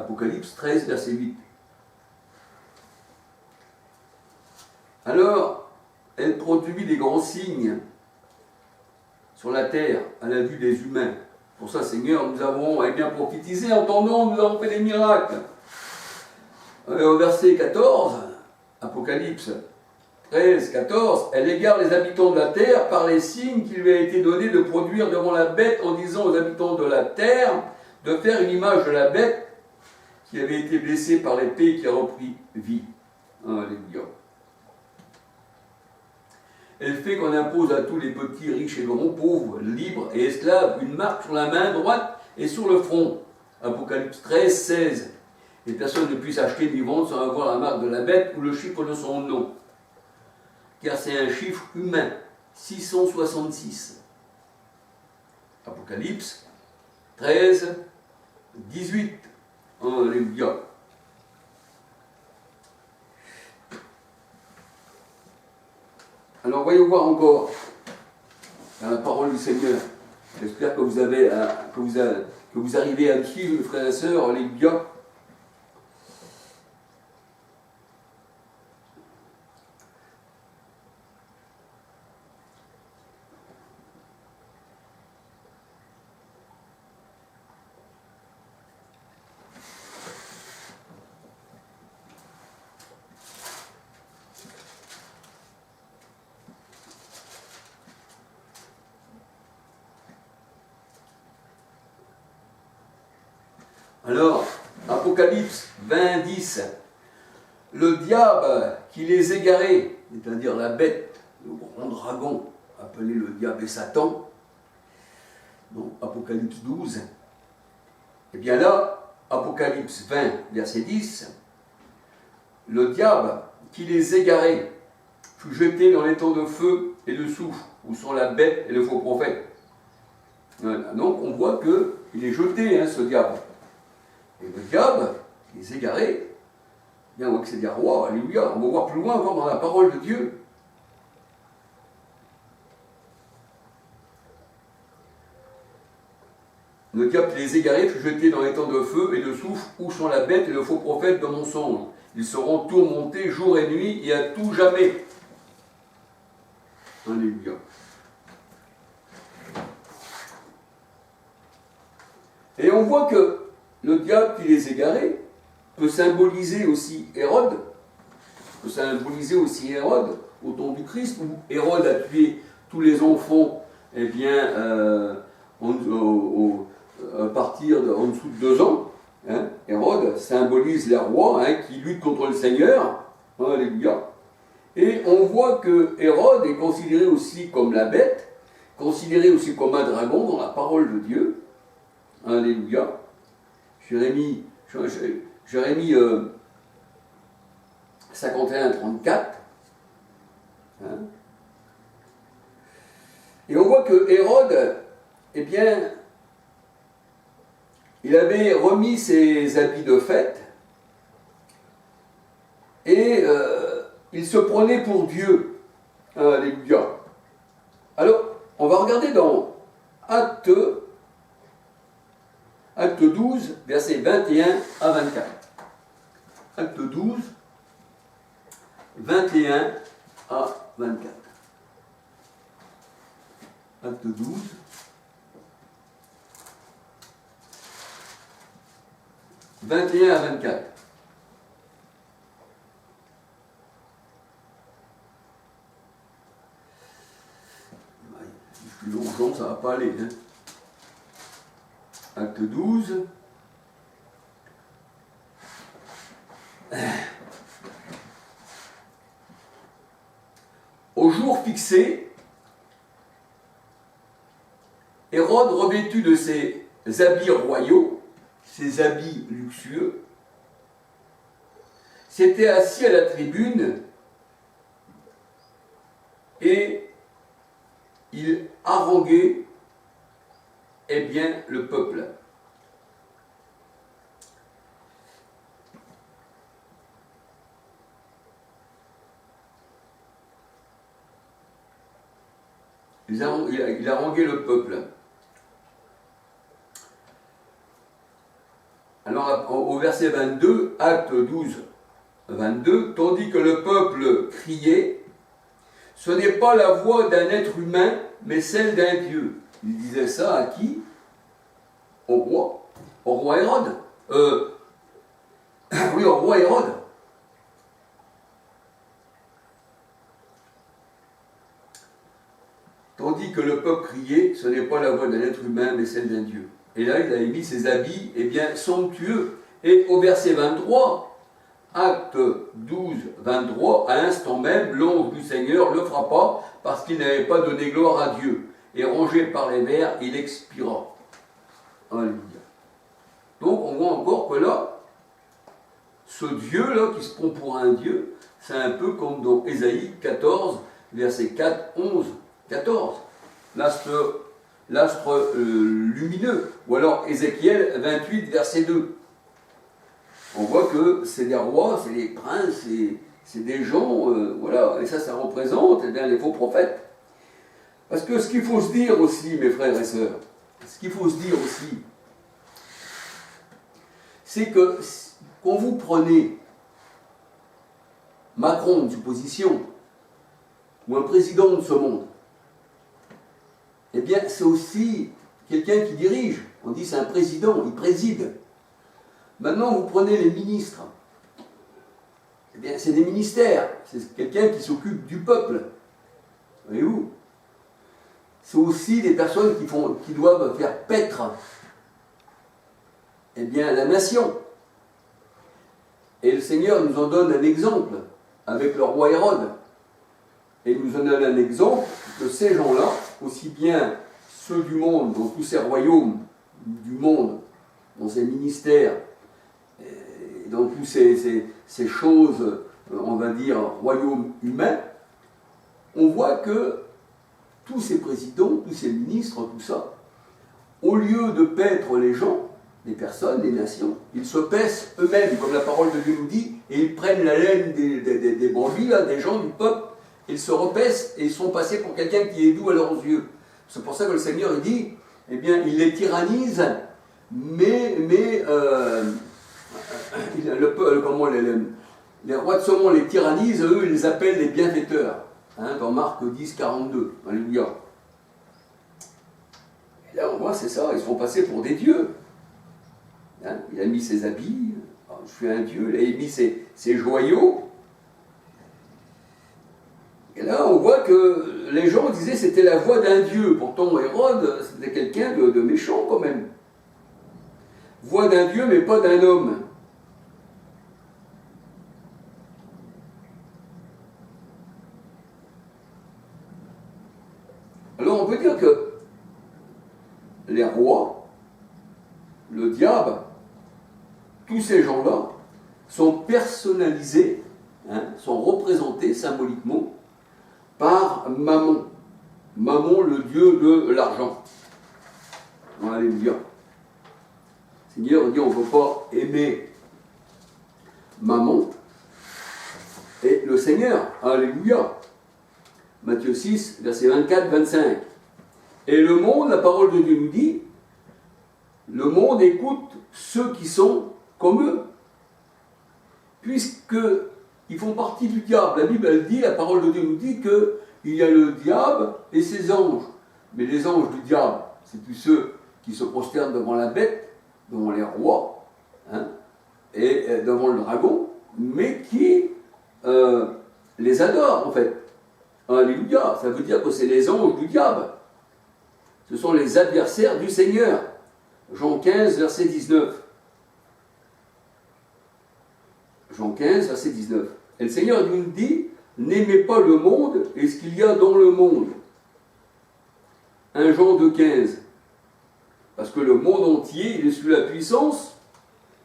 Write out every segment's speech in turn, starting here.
Apocalypse 13, verset 8. Alors, elle produit des grands signes sur la terre, à la vue des humains. Pour ça, Seigneur, nous avons bien prophétisé en ton nom, nous avons fait des miracles. Au verset 14, Apocalypse 13, 14, elle égare les habitants de la terre par les signes qui lui a été donné de produire devant la bête en disant aux habitants de la terre de faire une image de la bête qui avait été blessée par l'épée et qui a repris vie. Alléluia. Elle fait qu'on impose à tous les petits, riches et grands, pauvres, libres et esclaves, une marque sur la main droite et sur le front. Apocalypse 13, 16. Et personne ne puisse acheter ni vendre sans avoir la marque de la bête ou le chiffre de son nom. Car c'est un chiffre humain, 666. Apocalypse 13, 18. Alléluia. Alors voyons voir encore dans la parole du Seigneur. J'espère que vous arrivez à me suivre, frères et sœurs. Alléluia. Alors, Apocalypse 20, 10. Le diable qui les égarait, c'est-à-dire la bête, le grand dragon, appelé le diable et Satan, donc Apocalypse 12, et bien là, Apocalypse 20, verset 10, le diable qui les égarait fut jeté dans les temps de feu et de soufre, où sont la bête et le faux prophète. Voilà. Donc on voit qu'il est jeté, ce diable. Et le diable, les égarés, bien, on voit que c'est des rois, alléluia. On va voir plus loin encore dans la parole de Dieu. Le diable les égarés fut jeté dans les temps de feu et de soufre, où sont la bête et le faux prophète de mensonge. Ils seront tourmentés jour et nuit et à tout jamais. Alléluia. Et on voit que le diable qui les égarait peut symboliser aussi Hérode, au temps du Christ, où Hérode a tué tous les enfants, à partir en dessous de 2 ans. Hérode symbolise les rois qui luttent contre le Seigneur. Alléluia. Et on voit que Hérode est considéré aussi comme la bête, considéré aussi comme un dragon dans la parole de Dieu. Alléluia. Jérémie 51, 34. Et on voit que Hérode, il avait remis ses habits de fête et il se prenait pour Dieu. Alléluia. Alors, on va regarder dans Acte 12, versets 21 à 24. Acte 12, 21 à 24. Acte 12, 21 à 24. Plus longtemps, ça ne va pas aller. Acte 12. Au jour fixé, Hérode, revêtu de ses habits royaux, ses habits luxueux, s'était assis à la tribune et il haranguait le peuple. Il haranguait le peuple. Alors au verset 22, acte 12, 22, tandis que le peuple criait, ce n'est pas la voix d'un être humain, mais celle d'un Dieu. Il disait ça à qui? Au roi Hérode. Oui, au roi Hérode. Tandis que le peuple criait, ce n'est pas la voix d'un être humain, mais celle d'un Dieu. Et là, il avait mis ses habits, somptueux. Et au verset 23, acte 12, 23, à l'instant même, l'ange du Seigneur le frappa, parce qu'il n'avait pas donné gloire à Dieu. Et rongé par les vers, il expira. Alléluia. Donc, on voit encore que là, ce Dieu-là, qui se prend pour un Dieu, c'est un peu comme dans Ésaïe 14, verset 4, 11, 14. L'astre lumineux. Ou alors Ézéchiel 28, verset 2. On voit que c'est des rois, c'est des princes, c'est des gens, voilà. Et ça représente les faux prophètes. Parce que ce qu'il faut se dire aussi, mes frères et sœurs, c'est que quand vous prenez Macron, une supposition, ou un président de ce monde, eh bien, c'est aussi quelqu'un qui dirige. On dit c'est un président, il préside. Maintenant, vous prenez les ministres. Eh bien, c'est des ministères. C'est quelqu'un qui s'occupe du peuple. Voyez-vous? C'est aussi des personnes qui doivent faire paître la nation. Et le Seigneur nous en donne un exemple avec le roi Hérode. Et il nous en donne un exemple que ces gens-là, aussi bien ceux du monde, dans tous ces royaumes du monde, dans ces ministères, et dans toutes ces choses, on va dire, royaumes humains, on voit que tous ces présidents, tous ces ministres, tout ça, au lieu de paître les gens, les personnes, les nations, ils se paissent eux-mêmes, comme la parole de Dieu nous dit, et ils prennent la laine des bandits, là, des gens du peuple, ils se repaissent et ils sont passés pour quelqu'un qui est doux à leurs yeux. C'est pour ça que le Seigneur il dit, eh bien, il les tyrannise, mais les rois de ce monde les tyrannisent, eux, ils les appellent les bienfaiteurs. Hein, dans Marc 10, 42. Alléluia. Et là, on voit, c'est ça, ils se font passer pour des dieux. Hein, il a mis ses habits, je suis un dieu, il a mis ses joyaux. Et là, on voit que les gens disaient que c'était la voix d'un dieu. Pourtant, Hérode, c'était quelqu'un de méchant quand même. Voix d'un dieu, mais pas d'un homme. Alors, on peut dire que les rois, le diable, tous ces gens-là sont personnalisés, sont représentés symboliquement par Mammon. Mammon, le dieu de l'argent. Alléluia. Le Seigneur dit on ne peut pas aimer Mammon et le Seigneur. Alléluia. Matthieu 6, verset 24-25. Et le monde, la parole de Dieu nous dit, le monde écoute ceux qui sont comme eux, puisqu'ils font partie du diable. La Bible, elle dit, la parole de Dieu nous dit qu'il y a le diable et ses anges. Mais les anges du diable, c'est tous ceux qui se prosternent devant la bête, devant les rois, et devant le dragon, mais qui les adorent, en fait. Alléluia, ça veut dire que c'est les anges du diable. Ce sont les adversaires du Seigneur. Jean 15, verset 19. Jean 15, verset 19. Et le Seigneur nous dit, n'aimez pas le monde et ce qu'il y a dans le monde. 1 Jean 2, 15. Parce que le monde entier, il est sous la puissance,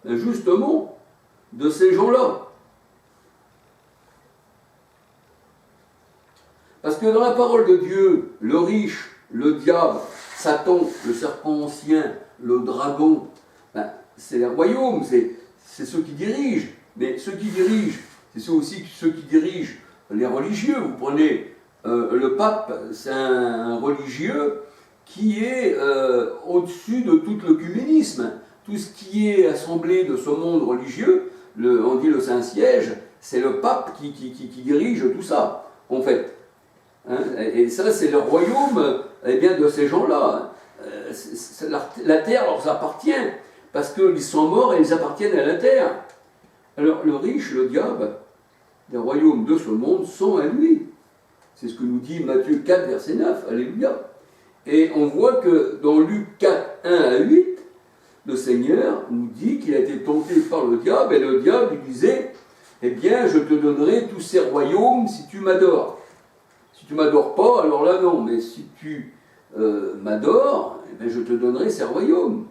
justement, de ces gens-là. Parce que dans la parole de Dieu, le riche, le diable, Satan, le serpent ancien, le dragon, c'est les royaumes, c'est ceux qui dirigent. Mais ceux qui dirigent, c'est aussi ceux qui dirigent les religieux. Vous prenez le pape, c'est un religieux qui est au-dessus de tout l'œcuménisme. tout ce qui est assemblé de ce monde religieux, on dit le Saint-Siège, c'est le pape qui dirige tout ça, en fait. Hein, et ça, c'est le royaume eh bien, de ces gens-là. La terre leur appartient, parce qu'ils sont morts et ils appartiennent à la terre. Alors le riche, le diable, les royaumes de ce monde sont à lui. C'est ce que nous dit Matthieu 4, verset 9. Alléluia. Et on voit que dans Luc 4, 1 à 8, le Seigneur nous dit qu'il a été tenté par le diable, et le diable lui disait, eh bien, je te donnerai tous ces royaumes si tu m'adores. Si tu ne m'adores pas, alors là non, mais si tu m'adores, eh bien, je te donnerai ces royaumes.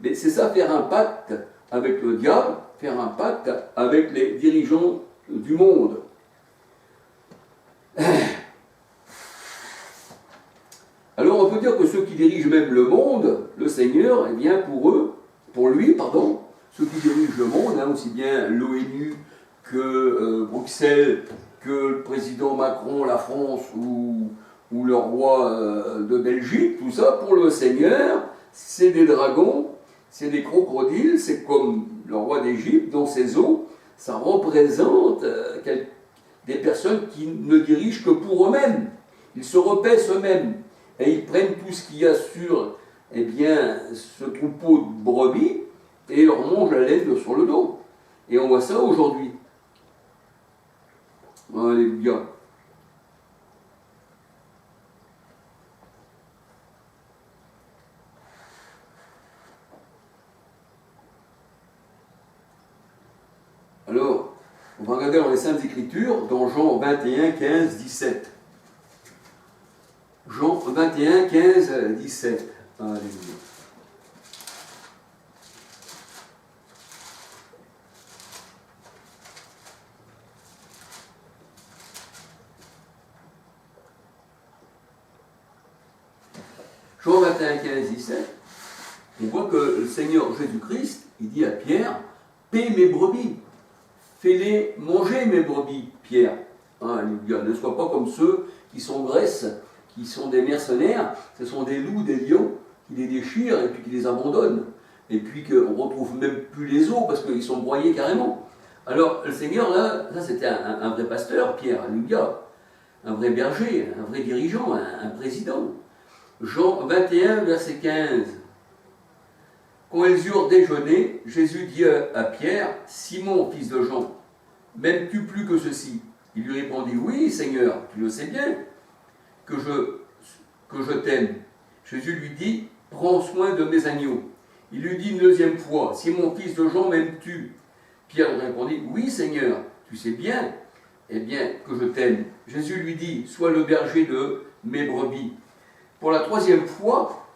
Mais c'est ça, faire un pacte avec le diable, faire un pacte avec les dirigeants du monde. Alors on peut dire que ceux qui dirigent même le monde, le Seigneur, eh bien pour lui, ceux qui dirigent le monde, hein, aussi bien l'ONU que Bruxelles, que le président Macron, la France ou le roi de Belgique, tout ça, pour le Seigneur, c'est des dragons, c'est des crocodiles, c'est comme le roi d'Égypte, dans ses eaux, ça représente des personnes qui ne dirigent que pour eux-mêmes. Ils se repaissent eux-mêmes et ils prennent tout ce qu'il y a sur eh bien, ce troupeau de brebis et ils leur mangent la laine sur le dos. Et on voit ça aujourd'hui. Alléluia. Alors, on va regarder dans les Saintes Écritures, dans Jean 21, 15, 17. Jean 21, 15, 17. Alléluia. Jean 21, 15, 17, on voit que le Seigneur Jésus-Christ, il dit à Pierre, paie mes brebis, fais-les manger mes brebis, Pierre. Alléluia. Ne sois pas comme ceux qui s'engraissent, qui sont des mercenaires, ce sont des loups, des lions, qui les déchirent et puis qui les abandonnent. Et puis qu'on ne retrouve même plus les os parce qu'ils sont broyés carrément. Alors le Seigneur, là, ça c'était un vrai pasteur, Pierre, alléluia, un vrai berger, un vrai dirigeant, un président. Jean 21, verset 15. Quand ils eurent déjeuné, Jésus dit à Pierre, Simon, fils de Jean, m'aimes-tu plus que ceci? Il lui répondit, oui, Seigneur, tu le sais bien, que je t'aime. Jésus lui dit, prends soin de mes agneaux. Il lui dit une deuxième fois, Simon, fils de Jean, m'aimes-tu? Pierre lui répondit, oui, Seigneur, tu sais bien, eh bien, que je t'aime. Jésus lui dit, sois le berger de mes brebis. Pour la troisième fois,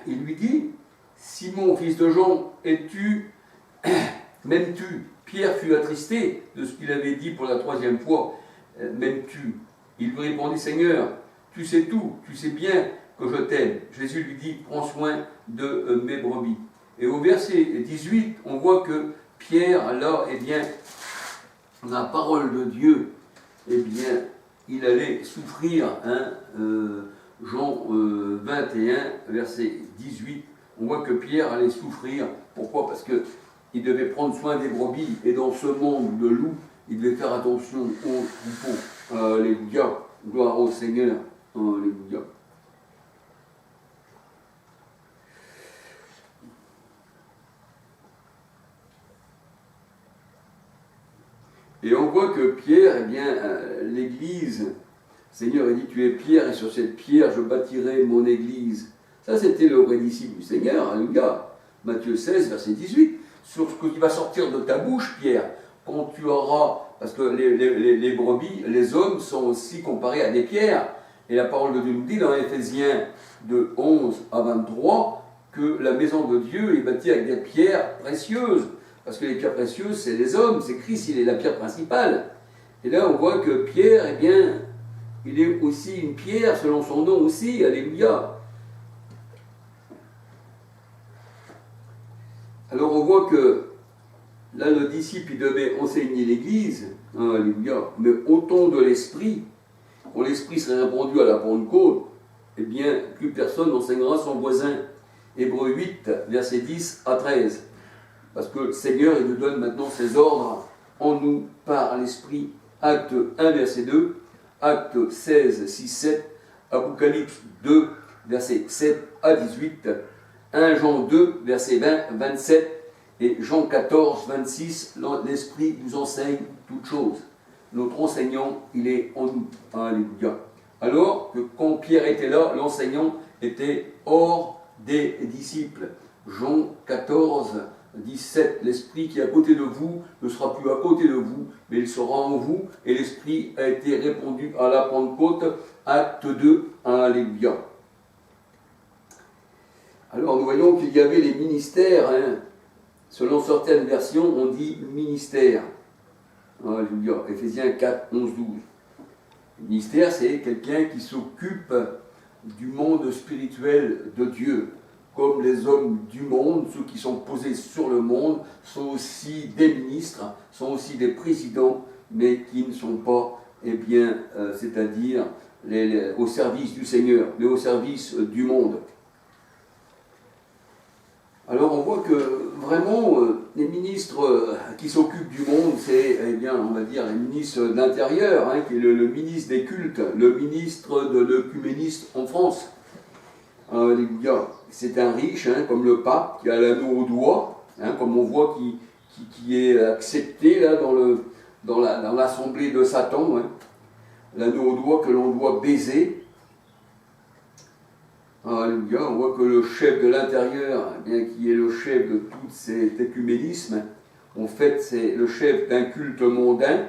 il lui dit, Simon, fils de Jean, m'aimes-tu? Pierre fut attristé de ce qu'il avait dit pour la troisième fois, m'aimes-tu? Il lui répondit, Seigneur, tu sais tout, tu sais bien que je t'aime. Jésus lui dit, prends soin de mes brebis. Et au verset 18, on voit que Pierre, là, eh bien, la parole de Dieu, eh bien, il allait souffrir, hein, Jean 21, verset 18, on voit que Pierre allait souffrir. Pourquoi? Parce qu'il devait prendre soin des brebis, et dans ce monde de loups, il devait faire attention aux troupeaux. Alléluia, gloire au Seigneur, alléluia. Et on voit que Pierre, eh bien, l'Église, le Seigneur a dit, tu es Pierre, et sur cette pierre, je bâtirai mon Église. Ça, c'était le vrai disciple du Seigneur, alléluia. Matthieu 16, verset 18. Sur ce qui va sortir de ta bouche, Pierre, quand tu auras, parce que les brebis, les hommes sont aussi comparés à des pierres. Et la parole de Dieu nous dit dans Éphésiens de 11 à 23 que la maison de Dieu est bâtie avec des pierres précieuses. Parce que les pierres précieuses, c'est les hommes, c'est Christ, il est la pierre principale. Et là, on voit que Pierre, eh bien, il est aussi une pierre selon son nom aussi, alléluia. Alors on voit que là, le disciple, il devait enseigner l'Église, alléluia, mais au ton de l'Esprit. Quand l'Esprit serait répandu à la Pentecôte, eh bien, plus personne n'enseignera son voisin. Hébreux 8, versets 10 à 13. Parce que le Seigneur, il nous donne maintenant ses ordres en nous par l'Esprit. Acte 1, verset 2, Acte 16, 6, 7, Apocalypse 2, versets 7 à 18, 1 Jean 2, versets 20, 27, et Jean 14, 26, l'Esprit nous enseigne toutes choses. Notre enseignant, il est en nous. Alléluia. Alors que quand Pierre était là, l'enseignant était hors des disciples. Jean 14, 17, l'Esprit qui est à côté de vous ne sera plus à côté de vous, mais il sera en vous, et l'Esprit a été répandu à la Pentecôte, acte 2, alléluia. Alors nous voyons qu'il y avait les ministères, selon certaines versions on dit ministère, alléluia, Éphésiens 4, 11, 12. Le ministère, c'est quelqu'un qui s'occupe du monde spirituel de Dieu. Comme les hommes du monde, ceux qui sont posés sur le monde, sont aussi des ministres, sont aussi des présidents, mais qui ne sont pas, c'est-à-dire au service du Seigneur, mais au service du monde. Alors on voit que vraiment, les ministres qui s'occupent du monde, c'est, on va dire, les ministres de l'Intérieur, qui est le ministre des cultes, le ministre de l'œcuménisme en France. Alléluia. C'est un riche, comme le pape, qui a l'anneau au doigt, comme on voit qui est accepté là, dans l'assemblée de Satan, l'anneau au doigt que l'on doit baiser. Alléluia. On voit que le chef de l'intérieur, qui est le chef de tout cet écuménisme, en fait c'est le chef d'un culte mondain.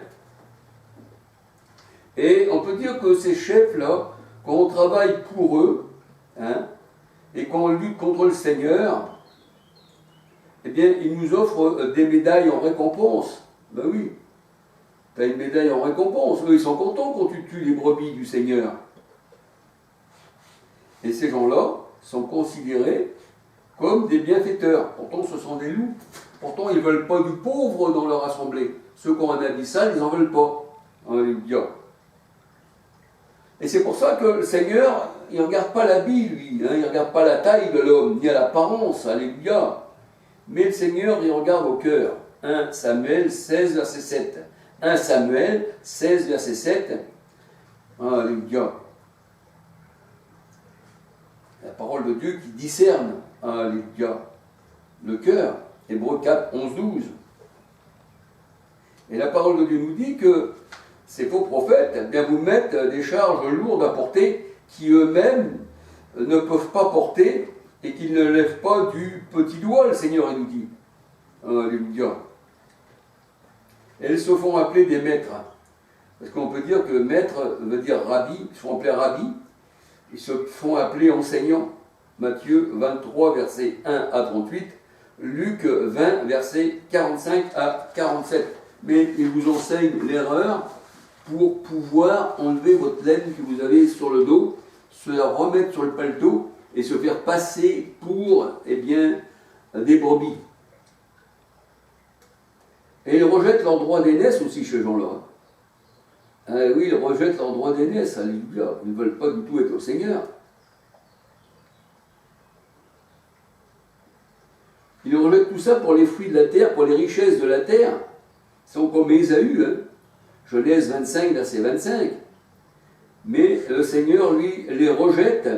Et on peut dire que ces chefs-là, quand on travaille pour eux, et qu'on lutte contre le Seigneur, ils nous offrent des médailles en récompense. Ben oui, tu as une médaille en récompense. Eux, ils sont contents quand tu tues les brebis du Seigneur. Et ces gens-là sont considérés comme des bienfaiteurs. Pourtant, ce sont des loups. Pourtant, ils ne veulent pas du pauvre dans leur assemblée. Ceux qui ont un habit sale, ils n'en veulent pas. Alléluia. Et c'est pour ça que le Seigneur, il ne regarde pas l'habit, lui. Il ne regarde pas la taille de l'homme, ni à l'apparence. Alléluia. Mais le Seigneur, il regarde au cœur. 1 Samuel 16, verset 7. 1 Samuel 16, verset 7. Alléluia. La parole de Dieu qui discerne, alléluia, le cœur. Hébreux 4, 11, 12. Et la parole de Dieu nous dit que ces faux prophètes vous mettent des charges lourdes à porter qui eux-mêmes ne peuvent pas porter et qu'ils ne lèvent pas du petit doigt, le Seigneur il nous dit. Alléluia. Elles se font appeler des maîtres. Parce qu'on peut dire que maître veut dire rabbi, ils se font appeler rabbi, ils se font appeler enseignants. Matthieu 23, versets 1 à 38, Luc 20, versets 45 à 47. Mais ils vous enseignent l'erreur pour pouvoir enlever votre laine que vous avez sur le dos, se la remettre sur le paletot et se faire passer pour, des brebis. Et ils rejettent leur droit d'aînesse aussi, ces gens-là. Oui, ils rejettent leur droit d'aînesse, alléluia. Ils ne veulent pas du tout être au Seigneur. Ils rejettent tout ça pour les fruits de la terre, pour les richesses de la terre. Ils sont comme Ésaü, Genèse 25, verset 25. Mais le Seigneur, lui, les rejette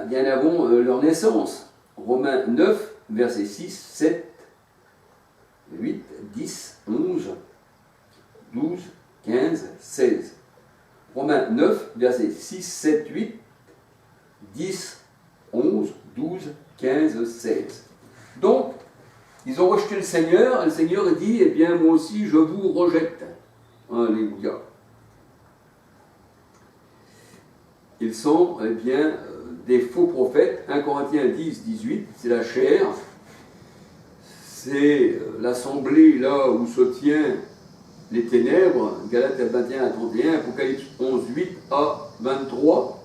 bien avant leur naissance. Romains 9, verset 6, 7, 8, 10, 11, 12, 15, 16. Romains 9, versets 6, 7, 8, 10, 11, 12, 15, 16. Donc, ils ont rejeté le Seigneur, et le Seigneur dit, moi aussi, je vous rejette. Alléluia. Ils sont, des faux prophètes. 1 Corinthiens 10, 18, c'est la chair. C'est l'assemblée là où se tient les ténèbres, Galates 21 à 31, Apocalypse 11, 8 à 23.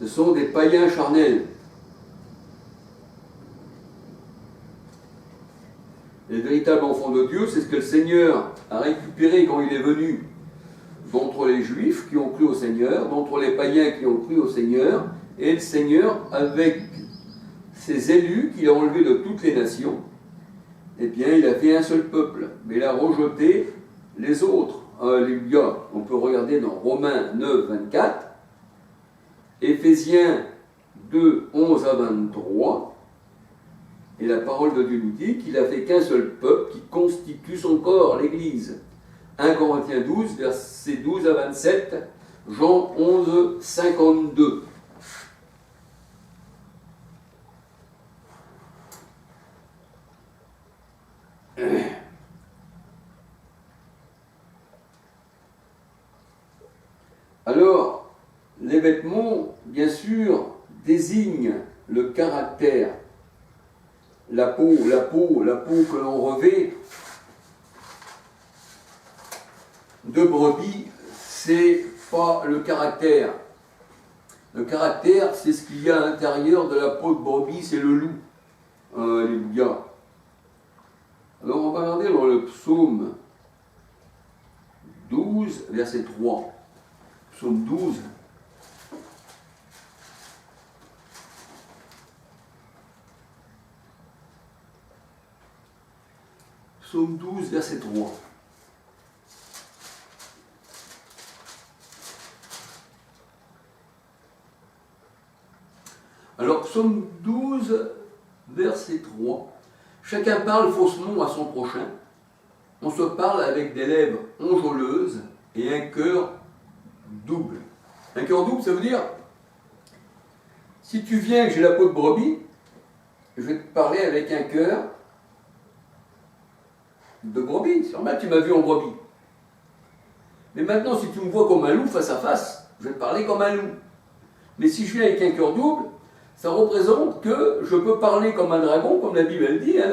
Ce sont des païens charnels. Les véritables enfants de Dieu, c'est ce que le Seigneur a récupéré quand il est venu d'entre les Juifs qui ont cru au Seigneur, d'entre les païens qui ont cru au Seigneur, Et le Seigneur, avec ses élus qu'il a enlevés de toutes les nations, eh bien, il a fait un seul peuple, mais il a rejeté les autres. Alléluia. On peut regarder dans Romains 9, 24, Éphésiens 2, 11 à 23, et la parole de Dieu nous dit qu'il a fait qu'un seul peuple qui constitue son corps, l'Église. 1 Corinthiens 12, versets 12 à 27, Jean 11, 52. Alors, les vêtements, bien sûr, désignent le caractère. La peau que l'on revêt de brebis, c'est pas le caractère. Le caractère, c'est ce qu'il y a à l'intérieur de la peau de brebis, c'est le loup. Alléluia. Alors, on va regarder dans le psaume 12, verset 3. Psaume 12. Psaume 12, verset 3. Alors, psaume 12, verset 3. Chacun parle faussement à son prochain. On se parle avec des lèvres enjôleuses et un cœur double. Un cœur double, ça veut dire, si tu viens que j'ai la peau de brebis, je vais te parler avec un cœur de brebis. C'est normal, tu m'as vu en brebis. Mais maintenant, si tu me vois comme un loup face à face, je vais te parler comme un loup. Mais si je viens avec un cœur double, ça représente que je peux parler comme un dragon, comme la Bible elle dit, hein,